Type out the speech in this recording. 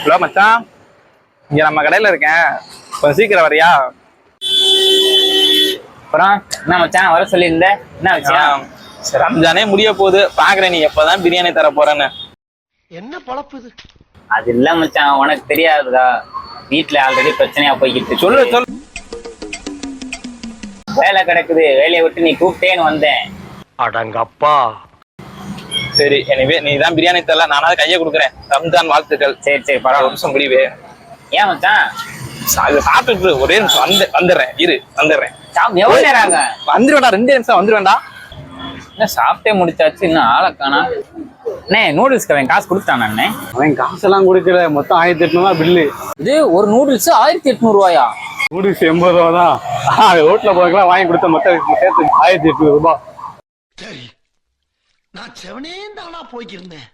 Hello மச்சான், இங்க நம்ம கடையில இருக்கேன், கொஞ்சம் சீக்கிரம் வரியா? அப்புறம் என்ன மச்சான் வர சொல்லியிருந்த, என்ன விஷயம்? ரம்ஜானே முடிய போகுது, பாக்குறேன் நீ எப்பதான் பிரியாணி தர போறேன்னு. என்ன பொழப்பு இது? அது இல்ல மச்சான், உனக்கு தெரியாதுதா, வீட்டுல ஆல்ரெடி பிரச்சனையா போய்கிட்டு. சொல்லு சொல்லு. வேலை கிடக்குது, வேலையை விட்டு நீ கூப்பிட்டேன்னு வந்தேன். அடங்கப்பா. சரி, எனவே நீ தான் பிரியாணி தரல, நானாவது கையை கொடுக்குறேன். ரம்ஜான் வாழ்த்துக்கள். சரி சரி, ஒரு பரவாயில்ல. நிமிஷம் முடிவு. ஏன் மச்சான்? அது சாப்பிட்டுட்டு ஒரே நிமிஷம் வந்துடுறேன், இரு வந்துடுறேன். எவ்வளவு நேரம் ஆக? வந்துருவேண்டா, 2 நிமிஷம் வந்துருவேண்டா. என்ன சாப்பிட்டே முடிச்சாச்சு, இன்னும் ஆளை காணா. அண்ணே நூடுல்ஸ்க்கு அவன் காசு கொடுத்தானே அண்ணே? அவன் காசெல்லாம் கொடுக்கல, மொத்தம் 1800 பில்லு. இது ஒரு நூடுல்ஸ் 1800 ரூபாயா? நூடுல்ஸ் 80 ரூபா தான். ரோட்ல போறதுக்கெல்லாம் வாங்கி கொடுத்த மொத்தம் சேர்த்து 1800 ரூபாய். சரி, நான் செவனே தானா போய்க்கிருந்தேன்.